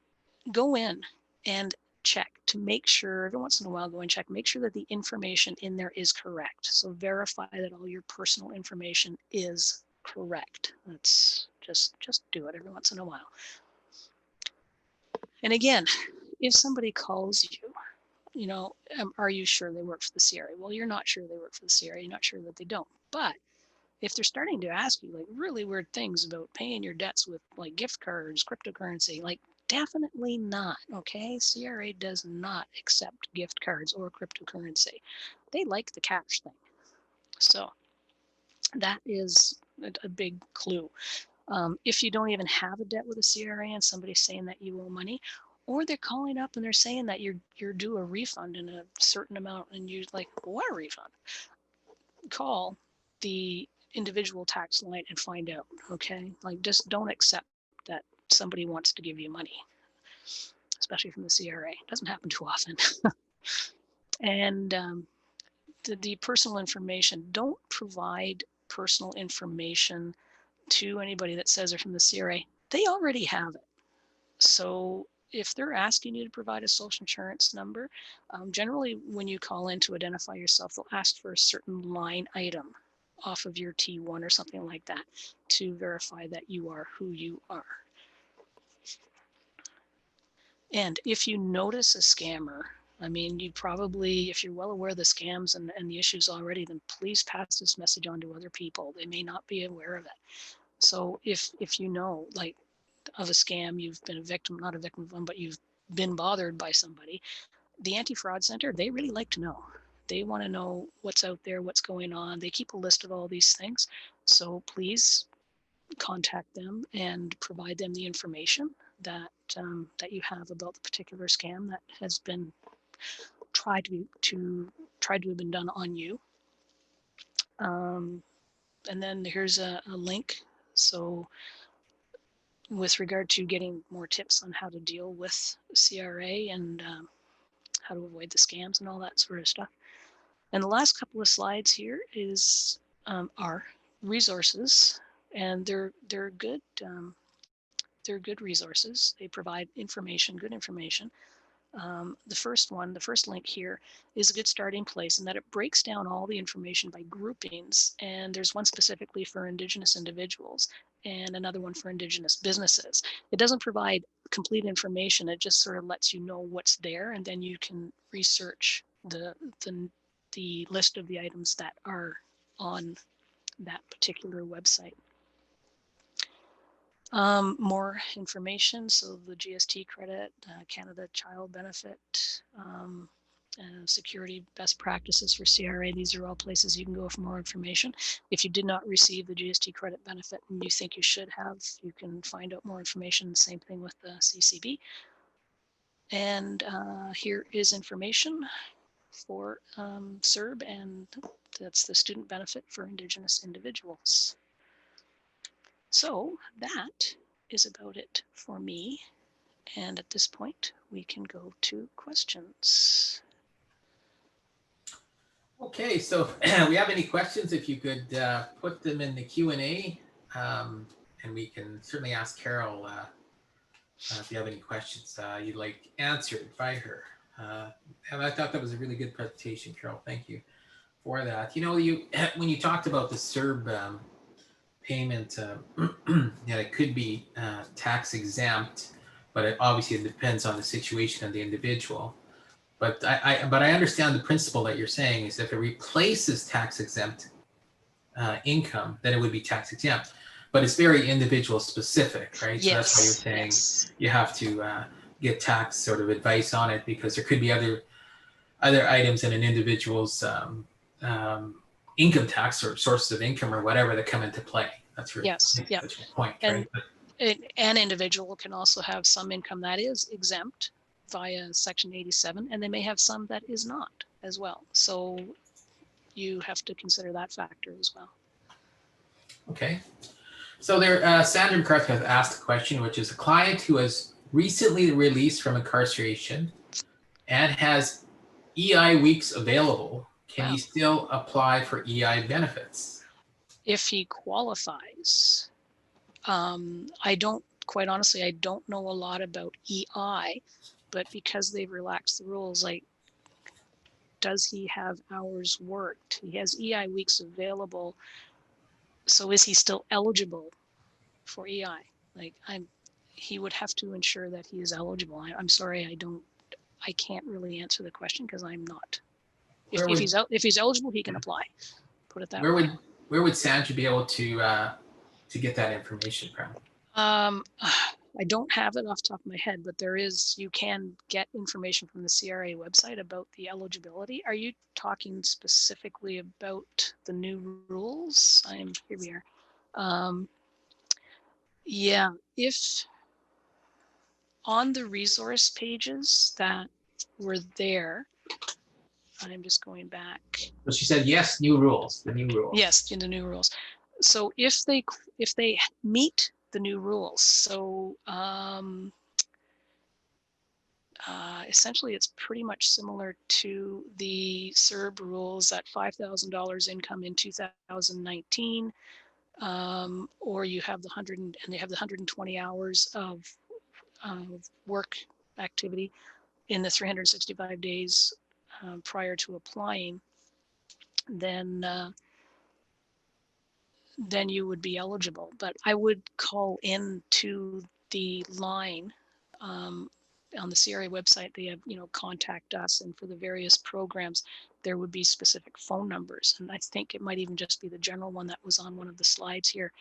go in and check to make sure, every once in a while, go and check, make sure that the information in there is correct. So verify that all your personal information is correct. That's just do it every once in a while. And again, if somebody calls you, you know, are you sure they work for the CRA? Well, you're not sure they work for the CRA. You're not sure that they don't. But if they're starting to ask you like really weird things about paying your debts with like gift cards, cryptocurrency, like definitely not. Okay, CRA does not accept gift cards or cryptocurrency. They like the cash thing. So that is a big clue. If you don't even have a debt with a CRA and somebody's saying that you owe money, or they're calling up and they're saying that you're due a refund in a certain amount, and you're like, what a refund? Call the individual tax line and find out. Okay, like just don't accept that somebody wants to give you money, especially from the CRA. It doesn't happen too often. And the personal information, don't provide personal information to anybody that says they're from the CRA. They already have it. So if they're asking you to provide a social insurance number, generally when you call in to identify yourself, they'll ask for a certain line item off of your T1 or something like that to verify that you are who you are. And if you notice a scammer, I mean, you probably, if you're well aware of the scams and the issues already, then please pass this message on to other people. They may not be aware of it. So if you know, like, of a scam, you've been a victim, not a victim of one, but you've been bothered by somebody, the Anti-Fraud Center, they really like to know. They want to know what's out there, what's going on. They keep a list of all these things. So please contact them and provide them the information that that you have about the particular scam that has been tried to have been done on you. And then here's a link. So with regard to getting more tips on how to deal with CRA and how to avoid the scams and all that sort of stuff. And the last couple of slides here is our resources, and they're good. They're good resources. They provide information, good information. The first one, the first link here, is a good starting place in that it breaks down all the information by groupings. And there's one specifically for Indigenous individuals and another one for Indigenous businesses. It doesn't provide complete information. It just sort of lets you know what's there, and then you can research the list of the items that are on that particular website. More information, so the GST credit, Canada Child Benefit, security best practices for CRA. These are all places you can go for more information. If you did not receive the GST credit benefit and you think you should have, you can find out more information. Same thing with the CCB. And here is information for SERB, and that's the student benefit for Indigenous individuals. So that is about it for me. And at this point, we can go to questions. Okay, so if we have any questions, if you could put them in the Q&A, and we can certainly ask Carol if you have any questions you'd like answered by her. And I thought that was a really good presentation, Carol. Thank you for that. You know, when you talked about the SERB payment, yeah, it could be tax exempt, but it obviously depends on the situation of the individual. But I understand the principle that you're saying is if it replaces tax exempt income, then it would be tax exempt. But it's very individual specific, right? Yes, so that's why you're saying yes. You have to get tax sort of advice on it, because there could be other items in an individual's income tax or sources of income or whatever that come into play. That's your, yes, yeah. That's your point, and right? An individual can also have some income that is exempt via Section 87, and they may have some that is not as well. So you have to consider that factor as well. Okay. So there, Sandra McCarthy has asked a question, which is a client who has recently released from incarceration and has EI weeks available. Can he still apply for EI benefits? If he qualifies, I don't, quite honestly, I don't know a lot about EI, but because they've relaxed the rules, like, does he have hours worked? He has EI weeks available. So is he still eligible for EI? Like, he would have to ensure that he is eligible. I'm sorry, I can't really answer the question because I'm not. If he's eligible, he can apply. Put it that way. Where would Sandra be able to get that information from? I don't have it off the top of my head, but you can get information from the CRA website about the eligibility. Are you talking specifically about the new rules? Here we are. Yeah, if on the resource pages that were there, I'm just going back. Well, she said, yes, new rules, the new rules. Yes, in the new rules. So if they meet the new rules, so essentially it's pretty much similar to the SERB rules at $5,000 income in 2019, or you have the 120 hours of work activity in the 365 days prior to applying, then you would be eligible. But I would call into the line on the CRA website. They have, contact us, and for the various programs, there would be specific phone numbers. And I think it might even just be the general one that was on one of the slides here.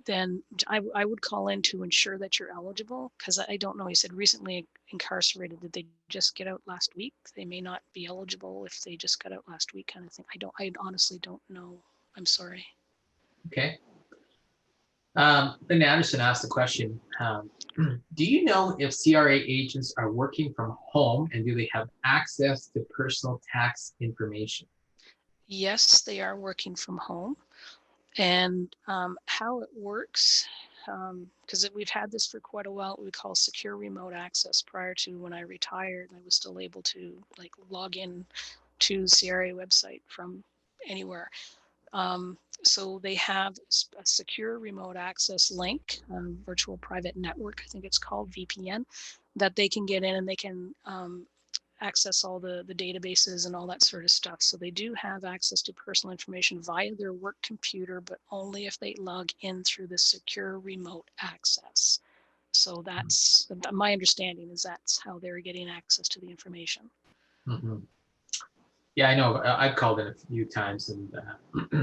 Then I would call in to ensure that you're eligible, because I don't know, he said recently incarcerated, did they just get out last week? They may not be eligible if they just got out last week, kind of thing. I honestly don't know. I'm sorry. Okay. Linda Anderson asked the question, do you know if CRA agents are working from home and do they have access to personal tax information? Yes, they are working from home. And how it works, because we've had this for quite a while, what we call secure remote access. Prior to when I retired, I was still able to log in to CRA website from anywhere. So they have a secure remote access link, virtual private network, I think it's called VPN, that they can get in and they can access all the databases and all that sort of stuff. So they do have access to personal information via their work computer, but only if they log in through the secure remote access. So that's my understanding, is that's how they're getting access to the information. Mm-hmm. Yeah, I know. I've called in a few times, and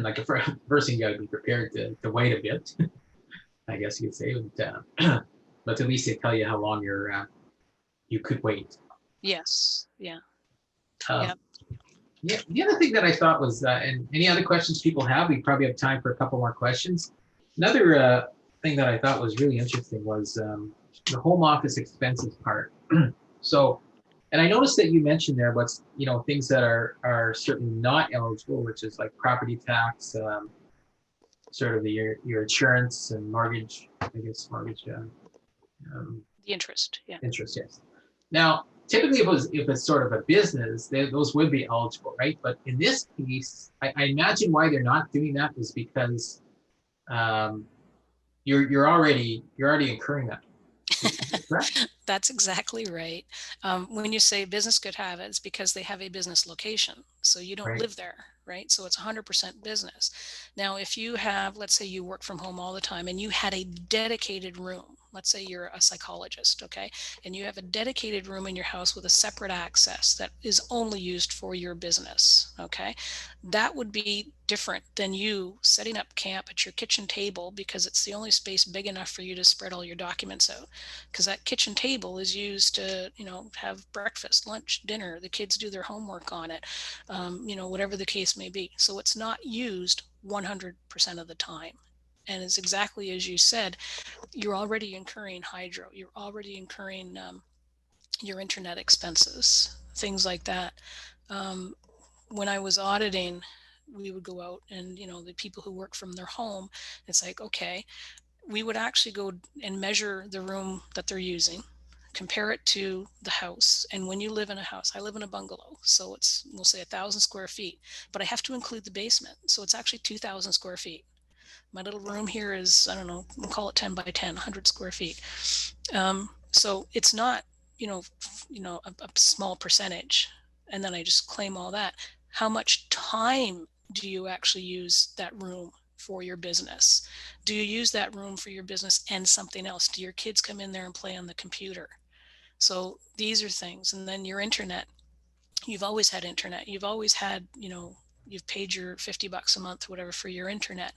like the first thing you got to be prepared to wait a bit. I guess you could say, but at least they tell you how long you could wait. Yes. Yeah. Um, Yeah. Yeah. The other thing that I thought was, and any other questions people have, we probably have time for a couple more questions. Another thing that I thought was really interesting was the home office expenses part. So, and I noticed that you mentioned there what's, things that are certainly not eligible, which is like property tax, sort of your insurance and mortgage, I guess mortgage, The interest. Yeah. interest, yes. Now, typically, if it's sort of a business, those would be eligible, right? But in this case, I imagine why they're not doing that is because you're already incurring that. Correct? That's exactly right. When you say business could have it, it's because they have a business location. So you don't Right. live there, right? So it's 100% business. Now, if you have, let's say you work from home all the time and you had a dedicated room, let's say you're a psychologist, okay? And you have a dedicated room in your house with a separate access that is only used for your business, okay? That would be different than you setting up camp at your kitchen table because it's the only space big enough for you to spread all your documents out, because that kitchen table is used to have breakfast, lunch, dinner, the kids do their homework on it, whatever the case may be. So it's not used 100% of the time. And it's exactly as you said, you're already incurring hydro, you're already incurring your internet expenses, things like that. When I was auditing, we would go out and the people who work from their home, it's like, okay, we would actually go and measure the room that they're using, compare it to the house. And when you live in a house, I live in a bungalow, so it's, we'll say 1,000 square feet, but I have to include the basement. So it's actually 2,000 square feet. My little room here is, I don't know, we'll call it 10 by 10, 100 square feet. So it's not, a small percentage. And then I just claim all that. How much time do you actually use that room for your business? Do you use that room for your business and something else? Do your kids come in there and play on the computer? So these are things. And then your internet, you've always had internet. You've always had, you've paid your $50 a month, whatever, for your internet.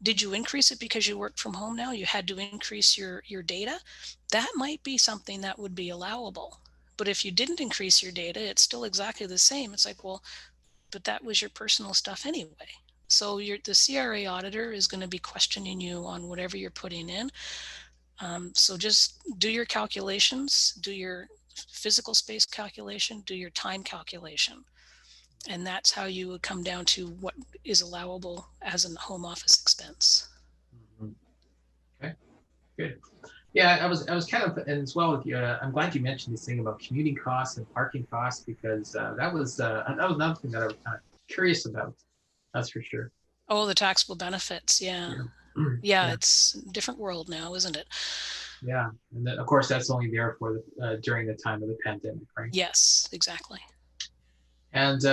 Did you increase it because you work from home now? You had to increase your data? That might be something that would be allowable. But if you didn't increase your data, it's still exactly the same. It's like, well, but that was your personal stuff anyway. So the CRA auditor is going to be questioning you on whatever you're putting in. So just do your calculations, do your physical space calculation, do your time calculation. And that's how you would come down to what is allowable as a home office expense. Mm-hmm. Okay, good. Yeah, I was kind of, and as well with you. I'm glad you mentioned this thing about commuting costs and parking costs because that was another thing that I was kind of curious about. That's for sure. Oh, the taxable benefits. Yeah. Yeah, it's a different world now, isn't it? Yeah, and then of course that's only there for during the time of the pandemic, right? Yes, exactly. And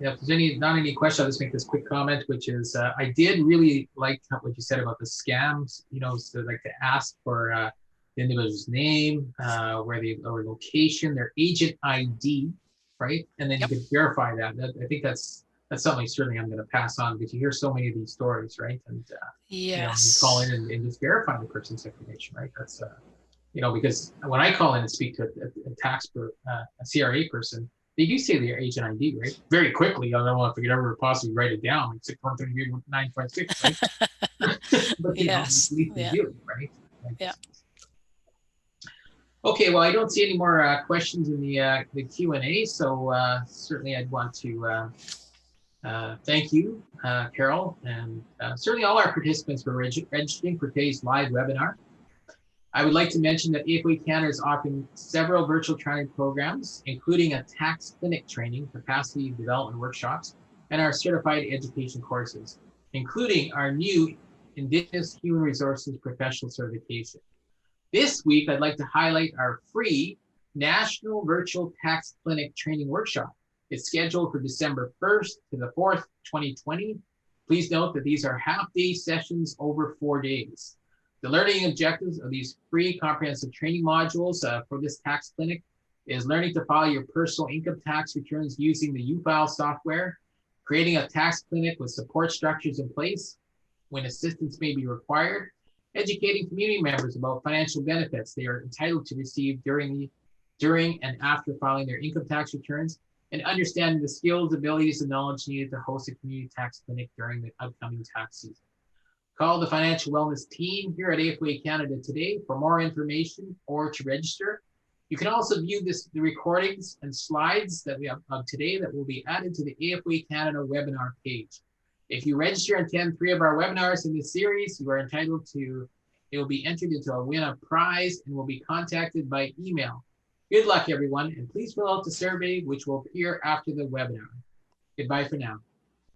if there's not any question, I'll just make this quick comment, which is I did really like what you said about the scams. So like to ask for the individual's name, where they or location, their agent ID, right? And then you can verify that. I think that's something certainly I'm going to pass on because you hear so many of these stories, right? And yes, you call in and just verify the person's information, right? That's because when I call in and speak to a CRA person, they do say their agent ID, right? Very quickly. I don't know if we could ever possibly write it down, like 6133956, right? But yes, at least they do, right? Yeah. Okay, well, I don't see any more questions in the Q&A, so certainly I'd want to thank you, Carol, and certainly all our participants for registering for today's live webinar. I would like to mention that AFOA Canada is offering several virtual training programs, including a tax clinic training, capacity development workshops, and our certified education courses, including our new Indigenous Human Resources Professional Certification. This week, I'd like to highlight our free National Virtual Tax Clinic Training Workshop. It's scheduled for December 1st to the 4th, 2020. Please note that these are half-day sessions over 4 days. The learning objectives of these free comprehensive training modules for this tax clinic is learning to file your personal income tax returns using the UFile software, creating a tax clinic with support structures in place when assistance may be required, educating community members about financial benefits they are entitled to receive during and after filing their income tax returns, and understanding the skills, abilities, and knowledge needed to host a community tax clinic during the upcoming tax season. Call the financial wellness team here at AFOA Canada today for more information or to register. You can also view the recordings and slides that we have of today that will be added to the AFOA Canada webinar page. If you register and attend 3 of our webinars in this series, you are entitled to, it will be entered into a win a prize and will be contacted by email. Good luck, everyone, and please fill out the survey, which will appear after the webinar. Goodbye for now.